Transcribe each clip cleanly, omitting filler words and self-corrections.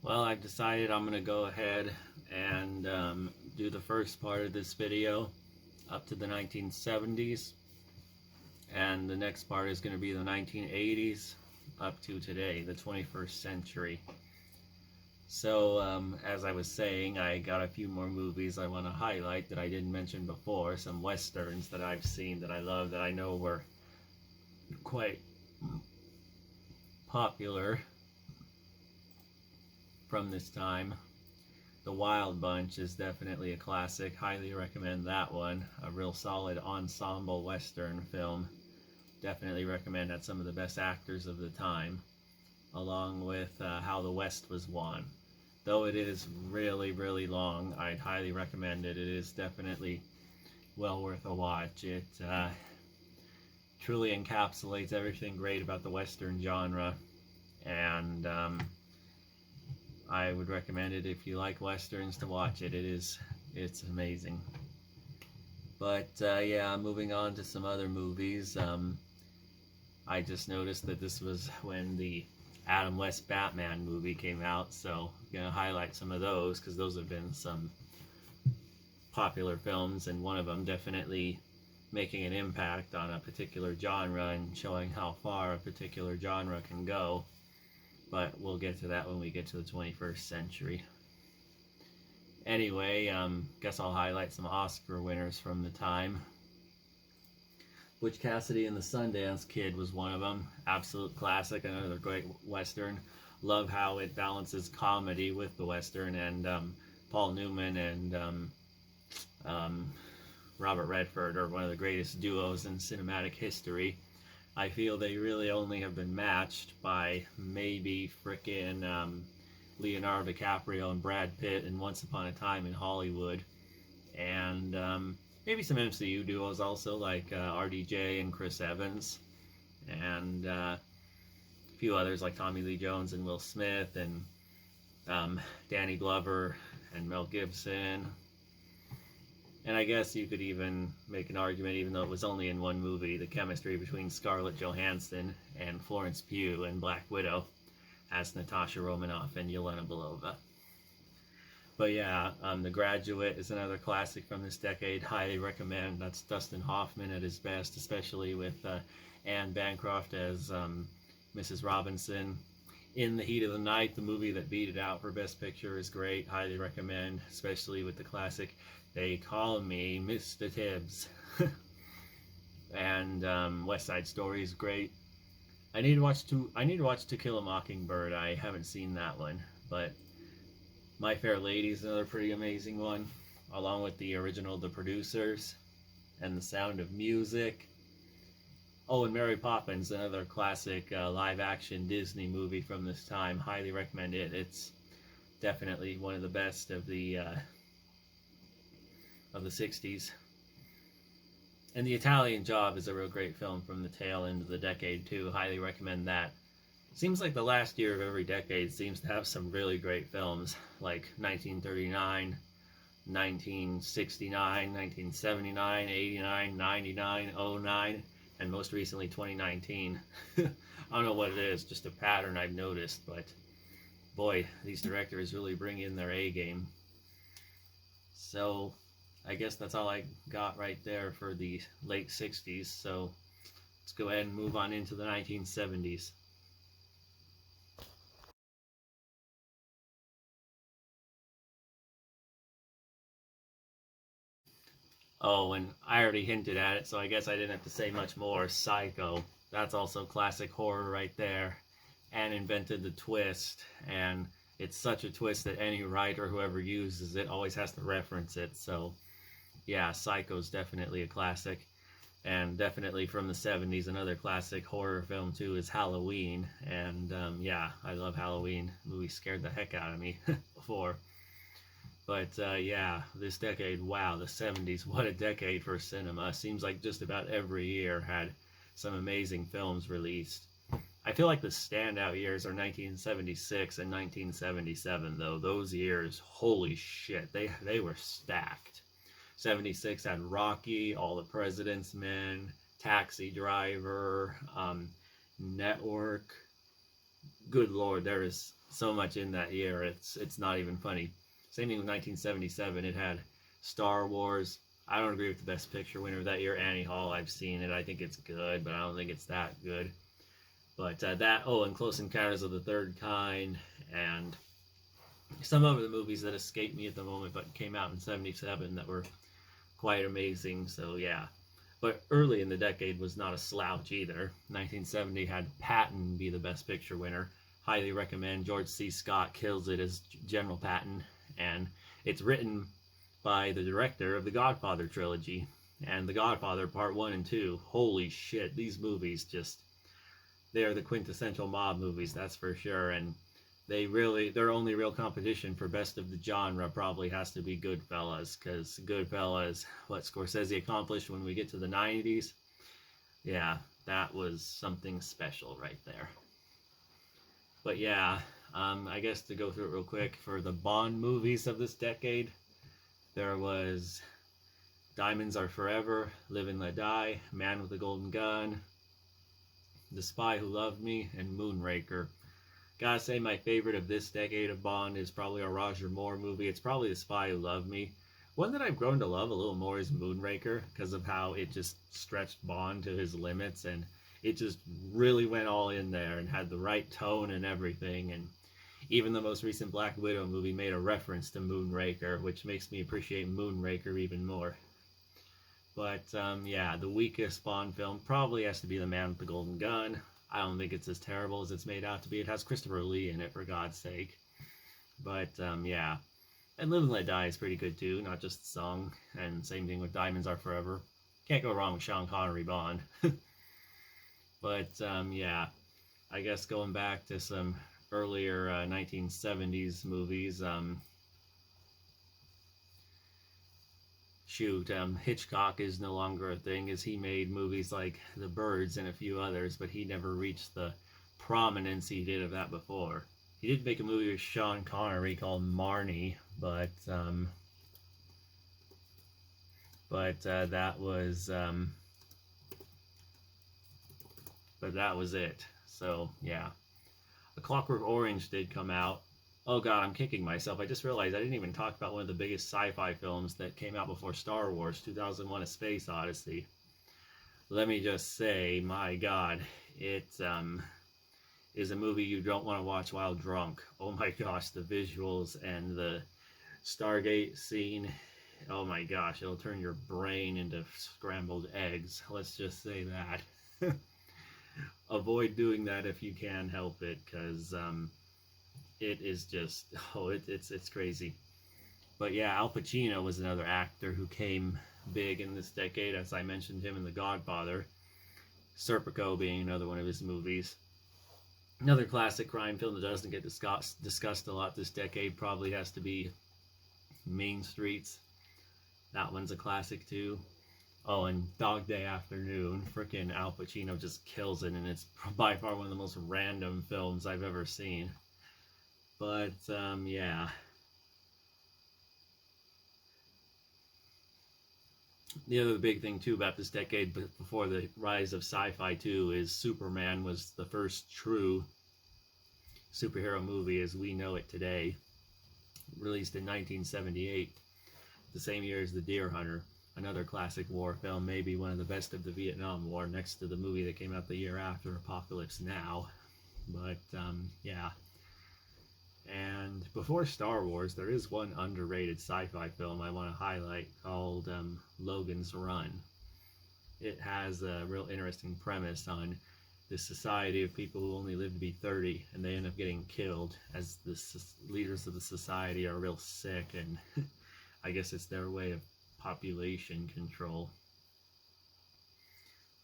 Well, I've decided I'm going to go ahead and do the first part of this video up to the 1970s, and the next part is going to be the 1980s up to today, the 21st century. So, as I was saying, I got a few more movies I want to highlight that I didn't mention before, some westerns that I've seen that I love, that I know were quite popular from this time. The Wild Bunch is definitely a classic. Highly recommend that one. A real solid ensemble western film. Definitely recommend. Had some of the best actors of the time, along with How the West Was Won. Though it is really, really long, I'd highly recommend it. It is definitely well worth a watch. It truly encapsulates everything great about the western genre, and I would recommend it if you like westerns to watch it. It's amazing. But yeah, moving on to some other movies. I just noticed that this was when the Adam West Batman movie came out, so I'm gonna highlight some of those because those have been some popular films, and one of them definitely making an impact on a particular genre and showing how far a particular genre can go. But we'll get to that when we get to the 21st century. Anyway, guess I'll highlight some Oscar winners from the time. Butch Cassidy and the Sundance Kid was one of them. Absolute classic, another great western. Love how it balances comedy with the western, and Paul Newman and Robert Redford are one of the greatest duos in cinematic history. I feel they really only have been matched by maybe frickin' Leonardo DiCaprio and Brad Pitt in Once Upon a Time in Hollywood. And maybe some MCU duos also, like RDJ and Chris Evans. And a few others like Tommy Lee Jones and Will Smith, and Danny Glover and Mel Gibson. And I guess you could even make an argument, even though it was only in one movie, the chemistry between Scarlett Johansson and Florence Pugh in Black Widow as Natasha Romanoff and Yelena Belova. But yeah, The Graduate is another classic from this decade. Highly recommend. That's Dustin Hoffman at his best, especially with Anne Bancroft as Mrs. Robinson. In the Heat of the Night, the movie that beat it out for Best Picture, is great. Highly recommend, especially with the classic They Call Me Mr. Tibbs. And West Side Story is great. I need to watch To Kill a Mockingbird. I haven't seen that one, but My Fair Lady is another pretty amazing one, along with the original The Producers and The Sound of Music. Oh, and Mary Poppins, another classic live-action Disney movie from this time. Highly recommend it. It's definitely one of the best of the 60s. And The Italian Job is a real great film from the tail end of the decade, too. Highly recommend that. Seems like the last year of every decade seems to have some really great films, like 1939, 1969, 1979, 89, 99, 09, and most recently 2019. I don't know what it is, just a pattern I've noticed, but boy, these directors really bring in their A game. So I guess that's all I got right there for the late 60s, so let's go ahead and move on into the 1970s. Oh, and I already hinted at it, so I guess I didn't have to say much more. Psycho. That's also classic horror right there, and invented the twist, and it's such a twist that any writer, whoever uses it, always has to reference it. So yeah, Psycho's definitely a classic. And definitely from the 70s, another classic horror film too is Halloween. And yeah, I love Halloween. The movie scared the heck out of me before. But yeah, this decade, wow, the 70s, what a decade for cinema. Seems like just about every year had some amazing films released. I feel like the standout years are 1976 and 1977, though. Those years, holy shit, they were stacked. 76 had Rocky, All the President's Men, Taxi Driver, Network, good lord, there is so much in that year. It's not even funny. Same thing with 1977. It had Star Wars. I don't agree with the Best Picture winner of that year, Annie Hall. I've seen it. I think it's good, but I don't think it's that good. But and Close Encounters of the Third Kind, and some of the movies that escape me at the moment, but came out in 77 that were quite amazing. So yeah. But early in the decade was not a slouch either. 1970 had Patton be the Best Picture winner. Highly recommend. George C. Scott kills it as General Patton, and it's written by the director of the Godfather trilogy and the Godfather Part 1 and 2. Holy shit, these movies they are the quintessential mob movies, that's for sure. And their only real competition for best of the genre probably has to be Goodfellas, because Goodfellas, what Scorsese accomplished when we get to the 90s, yeah, that was something special right there. But yeah, I guess to go through it real quick, for the Bond movies of this decade, there was Diamonds Are Forever, Live and Let Die, Man with a Golden Gun, The Spy Who Loved Me, and Moonraker. Gotta say, my favorite of this decade of Bond is probably a Roger Moore movie. It's probably The Spy Who Loved Me. One that I've grown to love a little more is Moonraker, because of how it just stretched Bond to his limits, and it just really went all in there and had the right tone and everything. And even the most recent Black Widow movie made a reference to Moonraker, which makes me appreciate Moonraker even more. But yeah, the weakest Bond film probably has to be The Man with the Golden Gun. I don't think it's as terrible as it's made out to be. It has Christopher Lee in it, for God's sake. But yeah, and Live and Let Die is pretty good too, not just the song. And same thing with Diamonds Are Forever. Can't go wrong with Sean Connery Bond. But yeah, I guess going back to some earlier 1970s movies, Hitchcock is no longer a thing, as he made movies like The Birds and a few others, but he never reached the prominence he did of that before. He did make a movie with Sean Connery called Marnie, but that was it. So yeah, A Clockwork Orange did come out. Oh god, I'm kicking myself. I just realized I didn't even talk about one of the biggest sci-fi films that came out before Star Wars, 2001: A Space Odyssey. Let me just say, my god, it is a movie you don't want to watch while drunk. Oh my gosh, the visuals and the Stargate scene. Oh my gosh, it'll turn your brain into scrambled eggs. Let's just say that. Avoid doing that if you can help it, because it is just, it's crazy. But yeah, Al Pacino was another actor who came big in this decade, as I mentioned him in The Godfather. Serpico being another one of his movies. Another classic crime film that doesn't get discussed a lot this decade probably has to be Main Streets. That one's a classic too. Oh, and Dog Day Afternoon. Frickin' Al Pacino just kills it, and it's by far one of the most random films I've ever seen. But, yeah. The other big thing, too, about this decade, before the rise of sci-fi, too, is Superman was the first true superhero movie as we know it today. Released in 1978, the same year as The Deer Hunter. Another classic war film, maybe one of the best of the Vietnam War, next to the movie that came out the year after, Apocalypse Now. But, yeah. And before Star Wars, there is one underrated sci-fi film I want to highlight called Logan's Run. It has a real interesting premise on this society of people who only live to be 30, and they end up getting killed as the leaders of the society are real sick, and I guess it's their way of population control.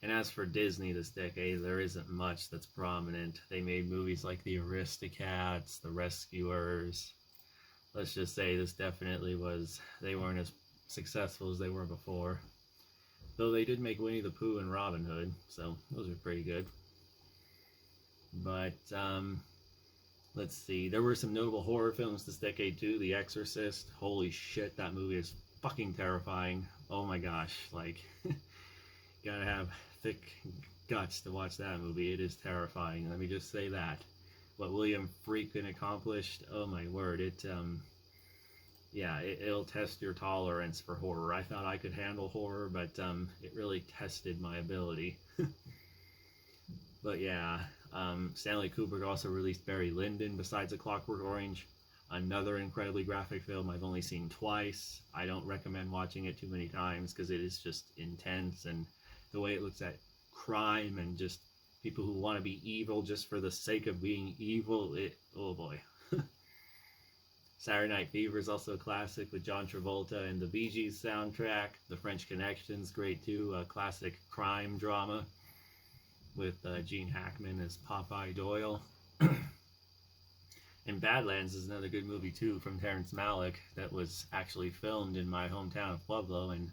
And as for Disney this decade, there isn't much that's prominent. They made movies like The Aristocats, The Rescuers. Let's just say this definitely they weren't as successful as they were before. Though they did make Winnie the Pooh and Robin Hood, so those are pretty good. But, let's see. There were some notable horror films this decade too. The Exorcist. Holy shit, that movie is fucking terrifying. Oh my gosh, like, gotta have thick guts to watch that movie. It is terrifying, let me just say that. what William Friedkin accomplished, oh my word, it'll test your tolerance for horror. I thought I could handle horror, but it really tested my ability. But yeah, Stanley Kubrick also released Barry Lyndon besides A Clockwork Orange, another incredibly graphic film I've only seen twice. I don't recommend watching it too many times because it is just intense, and the way it looks at crime and just people who want to be evil just for the sake of being evil, oh boy. Saturday Night Fever is also a classic with John Travolta and the Bee Gees soundtrack. The French Connection's great too, a classic crime drama with Gene Hackman as Popeye Doyle. And Badlands is another good movie too from Terrence Malick that was actually filmed in my hometown of Pueblo, in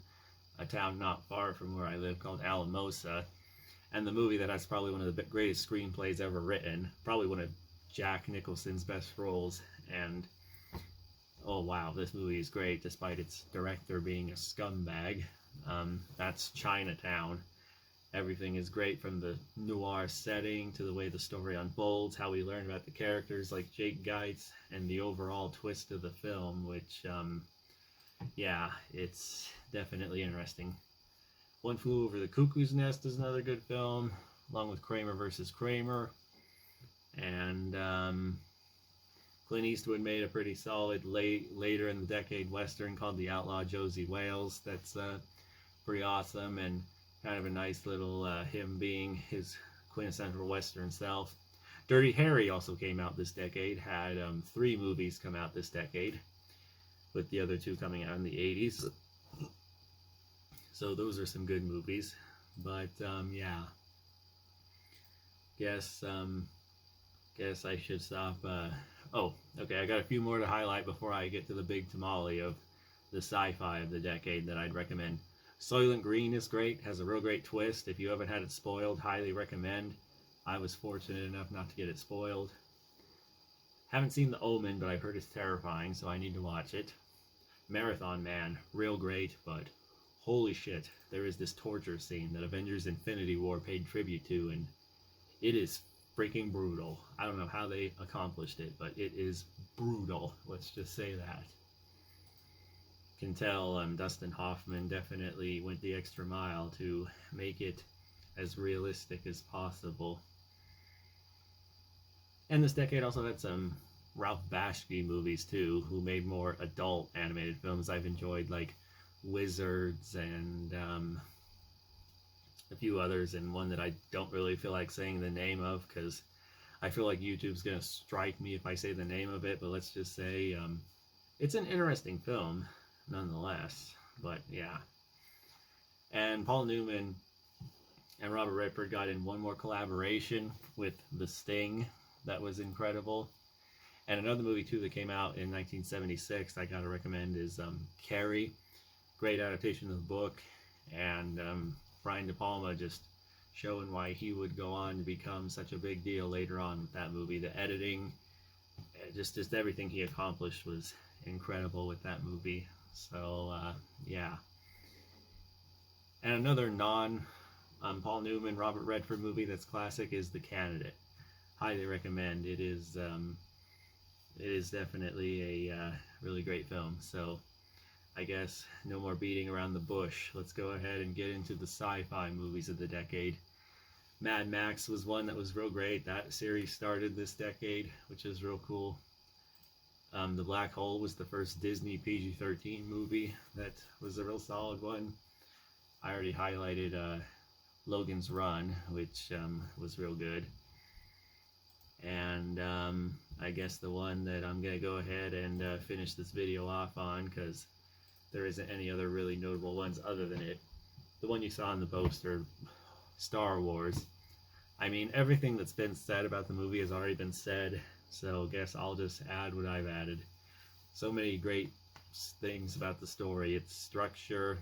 a town not far from where I live called Alamosa. And the movie that has probably one of the greatest screenplays ever written, probably one of Jack Nicholson's best roles. And oh wow, this movie is great despite its director being a scumbag. That's Chinatown. Everything is great, from the noir setting to the way the story unfolds, how we learn about the characters like Jake Geitz, and the overall twist of the film, which, yeah, it's definitely interesting. One Flew Over the Cuckoo's Nest is another good film, along with Kramer versus Kramer. And Clint Eastwood made a pretty solid later in the decade Western called The Outlaw Josie Wales. That's pretty awesome, and kind of a nice little him being his quintessential Western self. Dirty Harry also came out this decade, had 3 movies come out this decade, with the other 2 coming out in the 80s. So those are some good movies. But yeah, guess I should stop. Oh, okay, I got a few more to highlight before I get to the big tamale of the sci-fi of the decade that I'd recommend. Soylent Green is great, has a real great twist. If you haven't had it spoiled, highly recommend. I was fortunate enough not to get it spoiled. Haven't seen The Omen, but I've heard it's terrifying, so I need to watch it. Marathon Man, real great, but holy shit, there is this torture scene that Avengers Infinity War paid tribute to, and it is freaking brutal. I don't know how they accomplished it, but it is brutal. Let's just say that. Can tell Dustin Hoffman definitely went the extra mile to make it as realistic as possible. And this decade also had some Ralph Bakshi movies too, who made more adult animated films I've enjoyed, like Wizards and a few others, and one that I don't really feel like saying the name of because I feel like YouTube's gonna strike me if I say the name of it, but let's just say it's an interesting film nonetheless. But yeah, and Paul Newman and Robert Redford got in one more collaboration with The Sting that was incredible. And another movie too that came out in 1976 I gotta recommend is Carrie. Great adaptation of the book, and Brian De Palma just showing why he would go on to become such a big deal later on with that movie. The editing, just everything he accomplished was incredible with that movie. So yeah. And another Paul Newman, Robert Redford movie that's classic is The Candidate. Highly recommend. It is definitely a really great film. So I guess no more beating around the bush. Let's go ahead and get into the sci-fi movies of the decade. Mad Max was one that was real great. That series started this decade, which is real cool. The Black Hole was the first Disney PG-13 movie that was a real solid one. I already highlighted Logan's Run, which was real good. And I guess the one that I'm going to go ahead and finish this video off on, because there isn't any other really notable ones other than it. The one you saw in the poster, Star Wars. I mean, everything that's been said about the movie has already been said, so I guess I'll just add what I've added. So many great things about the story. Its structure,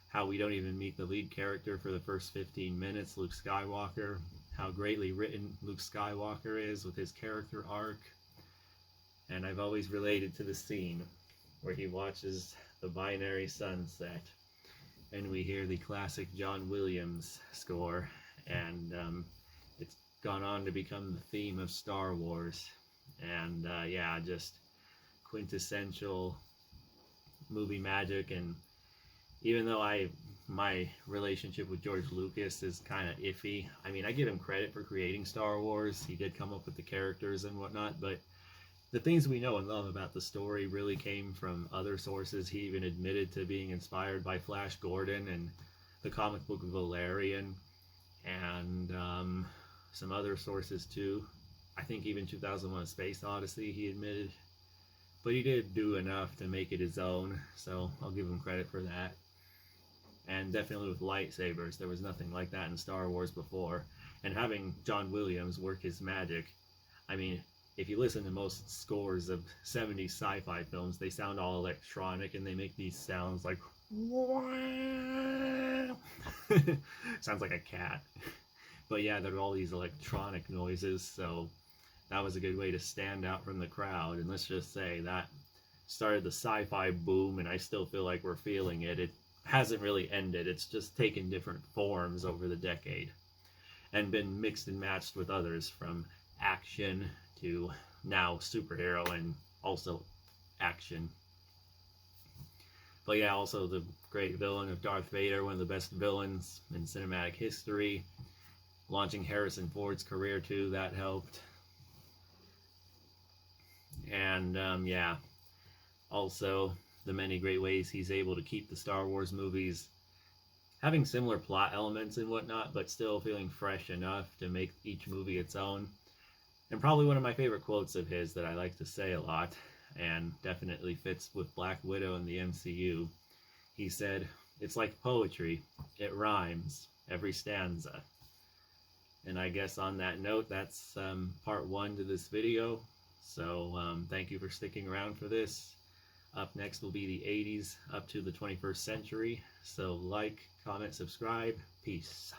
how we don't even meet the lead character for the first 15 minutes, Luke Skywalker, how greatly written Luke Skywalker is with his character arc. And I've always related to the scene where he watches the binary sunset and we hear the classic John Williams score, and it's gone on to become the theme of Star Wars. And yeah, just quintessential movie magic. And even though my relationship with George Lucas is kind of iffy, I mean, I give him credit for creating Star Wars. He did come up with the characters and whatnot, but the things we know and love about the story really came from other sources. He even admitted to being inspired by Flash Gordon and the comic book Valerian, and some other sources too. I think even 2001: A Space Odyssey, he admitted. But he did do enough to make it his own, so I'll give him credit for that. And definitely with lightsabers, there was nothing like that in Star Wars before. And having John Williams work his magic, I mean, if you listen to most scores of 70s sci-fi films, they sound all electronic and they make these sounds like sounds like a cat. But yeah, there are all these electronic noises, so that was a good way to stand out from the crowd. And let's just say that started the sci-fi boom, and I still feel like we're feeling it. It hasn't really ended. It's just taken different forms over the decade and been mixed and matched with others, from action to now superhero and also action. But yeah, also the great villain of Darth Vader, one of the best villains in cinematic history. Launching Harrison Ford's career too, that helped. And yeah, also the many great ways he's able to keep the Star Wars movies having similar plot elements and whatnot, but still feeling fresh enough to make each movie its own. And probably one of my favorite quotes of his that I like to say a lot, and definitely fits with Black Widow in the MCU. He said, "It's like poetry. It rhymes, every stanza." And I guess on that note, that's part one to this video. So thank you for sticking around for this. Up next will be the 80s up to the 21st century. So like, comment, subscribe. Peace.